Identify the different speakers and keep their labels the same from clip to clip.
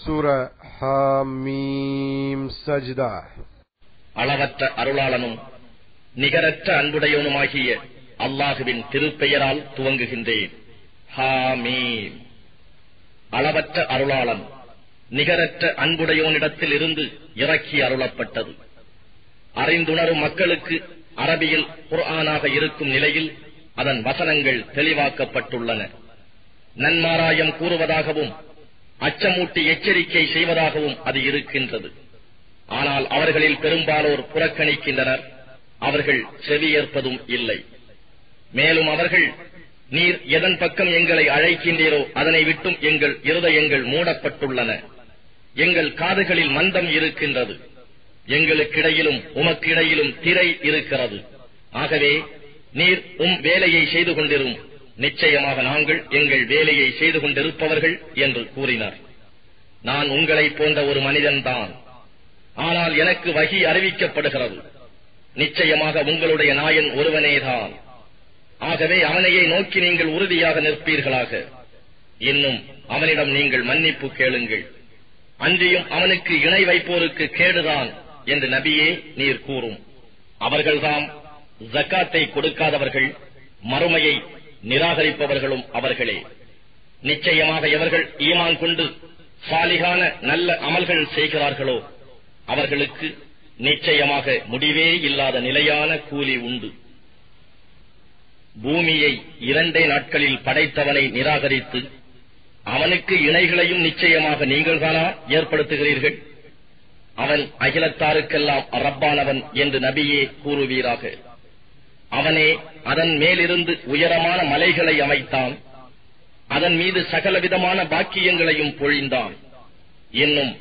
Speaker 1: சூரா ஹாமீம் சஜ்தா.
Speaker 2: அளவற்ற அருளாளனும் நிகரற்ற அன்புடையவனுமாகிய அல்லாஹுவின் திருப்பெயரால் துவங்குகின்றேன். ஹாமீம். அளவற்ற அருளாளன் நிகரற்ற அன்புடையோனிடத்தில் இருந்து இறக்கி அருளப்பட்டது. அறிந்துணரும் மக்களுக்கு அரபியில் குர்ஆனாக இருக்கும் நிலையில் அதன் வசனங்கள் தெளிவாக்கப்பட்டுள்ளன. நன்மாராயம் கூறுவதாகவும் அச்சமூட்டி எச்சரிக்கை செய்வதாகவும் அது இருக்கின்றது. ஆனால் அவர்களில் பெரும்பாலோர் புறக்கணிக்கின்றனர். அவர்கள் செவியேற்பதும் இல்லை. மேலும் அவர்கள், நீர் எதன் பக்கம் எங்களை அழைக்கின்றீரோ அதனை விட்டும் எங்கள் இருதயங்கள் மூடப்பட்டுள்ளன, எங்கள் காதுகளில் மந்தம் இருக்கின்றது, எங்களுக்கிடையிலும் உமக்கிடையிலும் திரை இருக்கிறது. ஆகவே நீர் வேலையை செய்து கொண்டிரும், நிச்சயமாக நாங்கள் எங்கள் வேலையை செய்து கொண்டிருப்பவர்கள் என்று கூறினார். நான் உங்களைப் போன்ற ஒரு மனிதன்தான், ஆனால் எனக்கு வஹி அறிவிக்கப்படுகிறது. நிச்சயமாக உங்களுடைய நாயன் ஒருவனேதான். ஆகவே அவனையே நோக்கி நீங்கள் உறுதியாக நிற்பீர்களாக. இன்னும் அவனிடம் நீங்கள் மன்னிப்பு கேளுங்கள். அன்றியும் அவனுக்கு இணை வைப்போருக்கு கேடுதான் என்று நபியே நீர் கூறும். அவர்கள்தாம் ஜக்காத்தை கொடுக்காதவர்கள், மறுமையை நிராகரிப்பவர்களும் அவர்களே. நிச்சயமாக எவர்கள் ஈமான் கொண்டு சாலிகான நல்ல அமல்கள் செய்கிறார்களோ அவர்களுக்கு நிச்சயமாக முடிவே இல்லாத நிலையான கூலி உண்டு. பூமியை 2 நாட்களில் படைத்தவனை நிராகரித்து அவனுக்கு இணைகளையும் நிச்சயமாக நீங்கள்தானா ஏற்படுத்துகிறீர்கள்? அவன் அகிலத்தாருக்கெல்லாம் ரப்பானவன் என்று நபியே கூறுவீராக. அவனே அதன் மேலிருந்து உயரமான மலைகளை அமைத்தான், அதன் மீது சகலவிதமான பாக்கியங்களையும் பொழிந்தான். இன்னும்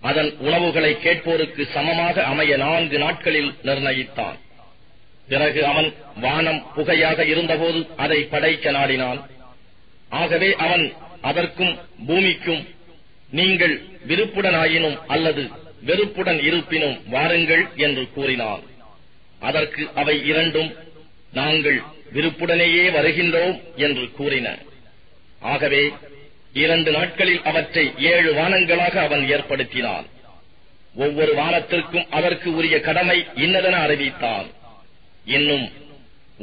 Speaker 2: அதன் உணவுகளை கேட்போருக்கு சமமாக அமைய 4 நாட்களில் நிர்ணயித்தான். பிறகு அவன் வானம் புகையாக இருந்தபோது அதை படைக்க நாடினான். ஆகவே அவன் அதற்கும் பூமிக்கும், நீங்கள் விருப்புடனாயினும் அல்லது வெறுப்புடன் இருப்பினும் வாருங்கள் என்று கூறினான். அதற்கு அவை இரண்டும், நாங்கள் விருப்புடனேயே வருகின்றோம் என்று கூறின. ஆகவே 2 நாட்களில் அவற்றை 7 வானங்களாக அவன் ஏற்படுத்தினான். ஒவ்வொரு வானத்திற்கும் அதற்கு உரிய கடமை இன்னதென அறிவித்தான். இன்னும்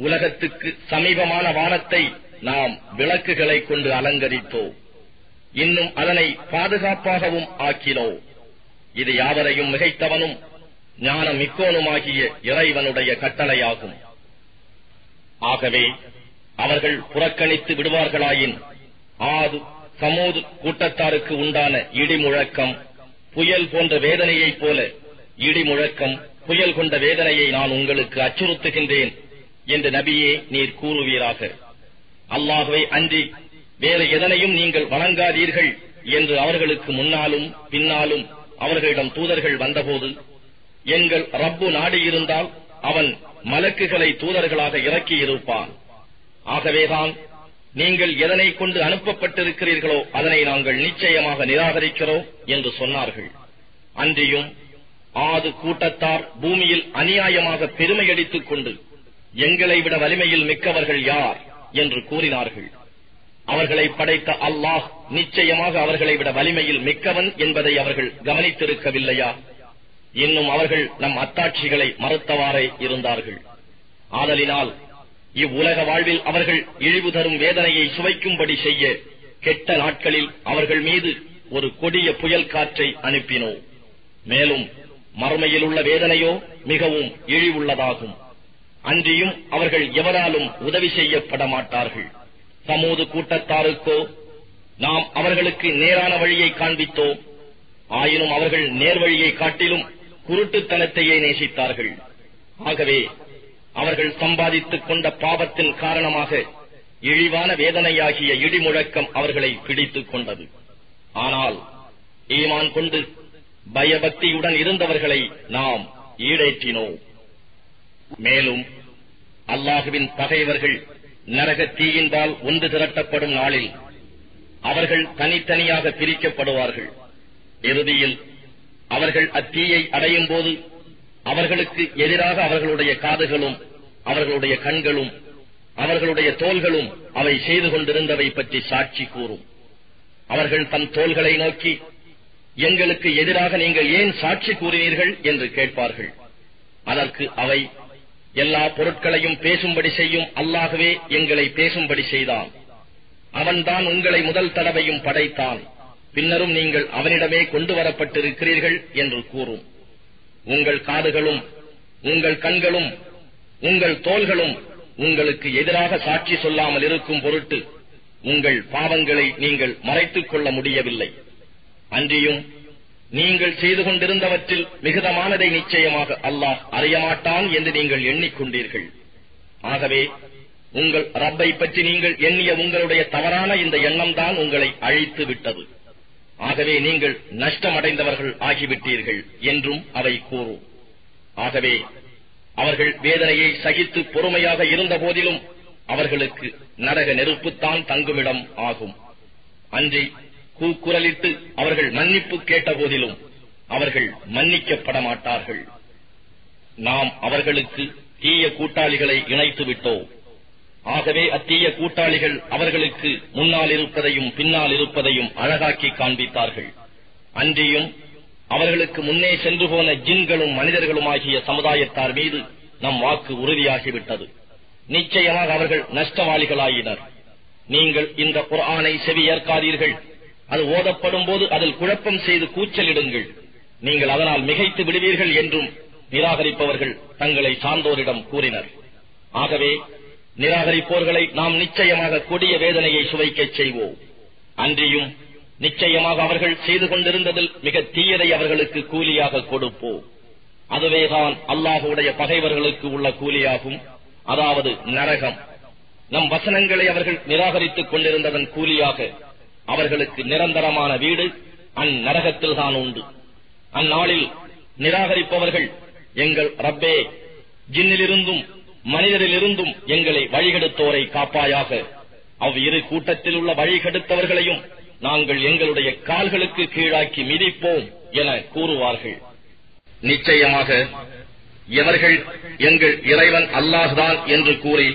Speaker 2: உலகத்துக்கு சமீபமான வானத்தை நாம் விளக்குகளை கொண்டு அலங்கரித்தோம். இன்னும் அதனை பாதுகாப்பாகவும் ஆக்கினோம். இது யாவரையும் மிகைத்தவனும் ஞானம் மிக்கோனுமாகிய இறைவனுடைய கட்டளையாகும். ஆகவே அவர்கள் புறக்கணித்து விடுவார்களாயின் ஆது சமூது கூட்டத்தாருக்கு உண்டான இடிமுழக்கம் புயல் போன்ற வேதனையைப் போல இடிமுழக்கம் புயல் கொண்ட வேதனையை நான் உங்களுக்கு அச்சுறுத்துகின்றேன் என்று நபியே நீர் கூறுவீராக. அல்லாஹ்வை அன்றி வேறு எதனையும் நீங்கள் வணங்காதீர்கள் என்று அவர்களுக்கு முன்னாலும் பின்னாலும் அவர்களிடம் தூதர்கள் வந்தபோது, எங்கள் ரப்பு நாடியிருந்தால் அவன் மலக்குகளை தூதர்களாக இறக்கியிருப்பான். ஆகவேதான் நீங்கள் எதனை கொண்டு அனுப்பப்பட்டிருக்கிறீர்களோ அதனை நாங்கள் நிச்சயமாக நிராகரிக்கிறோம் என்று சொன்னார்கள். அன்றியும் ஆது கூட்டத்தார் பூமியில் அநியாயமாக பெருமையடித்துக் கொண்டு, எங்களை விட வலிமையில் மிக்கவர்கள் யார் என்று கூறினார்கள். அவர்களை படைத்த அல்லாஹ் நிச்சயமாக அவர்களை விட வலிமையில் மிக்கவன் என்பதை அவர்கள் கவனித்திருக்கவில்லையா? இன்னும் அவர்கள் நம் அத்தாட்சிகளை மறுத்தவாறே இருந்தார்கள். ஆதலினால் இவ்வுலக வாழ்வில் அவர்கள் இழிவு தரும் வேதனையை சுவைக்கும்படி செய்ய கெட்ட நாட்களில் அவர்கள் மீது ஒரு கொடிய புயல் காற்றை அனுப்பினோம். மேலும் மறுமையில் உள்ள வேதனையோ மிகவும் இழிவுள்ளதாகும். அன்றியும் அவர்கள் எவராலும் உதவி செய்யப்பட மாட்டார்கள். சமூது கூட்டத்தாருக்கோ நாம் அவர்களுக்கு நேரான வழியை காண்பித்தோம். ஆயினும் அவர்கள் நேர்வழியை காட்டிலும் குருட்டுத்தனத்தையே நேசித்தார்கள். ஆகவே அவர்கள் சம்பாதித்துக் கொண்ட பாவத்தின் காரணமாக இழிவான வேதனையாகிய இடிமுழக்கம் அவர்களை பிடித்துக் கொண்டது. ஆனால் ஈமான் கொண்டு பயபக்தியுடன் இருந்தவர்களை நாம் ஈடேற்றினோம். மேலும் அல்லாஹுவின் பகைவர்கள் நரக தீயின்பால் ஒன்று திரட்டப்படும் நாளில் அவர்கள் தனித்தனியாக பிரிக்கப்படுவார்கள். இறுதியில் அவர்கள் அத்தீயை அடையும் போது அவர்களுக்கு எதிராக அவர்களுடைய காதுகளும் அவர்களுடைய கண்களும் அவர்களுடைய தோள்களும் அவை செய்து கொண்டிருந்தவை பற்றி சாட்சி கூறும். அவர்கள் தம் தோள்களை நோக்கி, எங்களுக்கு எதிராக நீங்கள் ஏன் சாட்சி கூறினீர்கள் என்று கேட்பார்கள். அதற்கு அவை, எல்லா பொருட்களையும் பேசும்படி செய்யும் அல்லாஹ்வே எங்களை பேசும்படி செய்தான். அவன்தான் உங்களை முதல் தடவையும் படைத்தான். பின்னரும் நீங்கள் அவனிடமே கொண்டு வரப்பட்டிருக்கிறீர்கள் என்று கூறும். உங்கள் காதுகளும் உங்கள் கண்களும் உங்கள் தோள்களும் உங்களுக்கு எதிராக சாட்சி சொல்லாமல் இருக்கும் பொருட்டு உங்கள் பாவங்களை நீங்கள் மறைத்துக் கொள்ள முடியவில்லை. அன்றியும் நீங்கள் செய்து கொண்டிருந்தவற்றில் மிகுதமானதை நிச்சயமாக அல்லாஹ் அறியமாட்டான் என்று நீங்கள் எண்ணிக்கொண்டீர்கள். ஆகவே உங்கள் ரப்பை பற்றி நீங்கள் எண்ணிய உங்களுடைய தவறான இந்த எண்ணம்தான் உங்களை அழித்து விட்டது. ஆகவே நீங்கள் நஷ்டமடைந்தவர்கள் ஆகிவிட்டீர்கள் என்றும் அவை கூறும். ஆகவே அவர்கள் வேதனையை சகித்து பொறுமையாக இருந்த போதிலும் அவர்களுக்கு நரக நெருப்புத்தான் தங்குமிடம் ஆகும். அன்றி கூக்குரலிட்டு அவர்கள் மன்னிப்பு கேட்ட போதிலும் அவர்கள் மன்னிக்கப்பட மாட்டார்கள். நாம் அவர்களுக்கு தீய கூட்டாளிகளை இணைத்து விட்டோம். ஆகவே அத்தீய கூட்டாளிகள் அவர்களுக்கு முன்னால் இருப்பதையும் பின்னால் இருப்பதையும் அழகாக்கி காண்பித்தார்கள். அன்றியும் அவர்களுக்கு முன்னே சென்று போன ஜின்களும் மனிதர்களுமாகிய சமுதாயத்தார் மீது நம் வாக்கு உறுதியாகிவிட்டது. நிச்சயமாக அவர்கள் நஷ்டவாளிகளாயினர். நீங்கள் இந்த குர்ஆனை செவியேற்காதீர்கள். அது ஓதப்படும் போது அதில் குழப்பம் செய்து கூச்சலிடுங்கள். நீங்கள் அதனால் மிகைத்து விடுவீர்கள் என்றும் நிராகரிப்பவர்கள் தங்களை சார்ந்தோரிடம் கூறினர். ஆகவே நிராகரிப்போர்களை நாம் நிச்சயமாக கொடிய வேதனையை சுவைக்கச் செய்வோம். அன்றியும் நிச்சயமாக அவர்கள் செய்து கொண்டிருந்ததில் மிக தீயதை அவர்களுக்கு கூலியாக கொடுப்போம். அதுவேதான் அல்லாஹ்வுடைய பகைவர்களுக்கு உள்ள கூலியாகும், அதாவது நரகம். நம் வசனங்களை அவர்கள் நிராகரித்துக் கொண்டிருந்ததன் கூலியாக அவர்களுக்கு நிரந்தரமான வீடு அந்நரகத்தில்தான் உண்டு. அந்நாளில் நிராகரிப்பவர்கள், எங்கள் ரப்பே, ஜின்னிலிருந்தும் மனிதரிலிருந்தும் எங்களை வழிகெடுத்தோரை காப்பாயாக, அவ்விரு கூட்டத்தில் உள்ள வழிகெடுத்தவர்களையும் நாங்கள் எங்களுடைய கால்களுக்கு கீழாக்கி மிதிப்போம் என கூறுவார்கள். நிச்சயமாக எவர்கள் எங்கள் இறைவன் அல்லாஹ்தான் என்று கூறி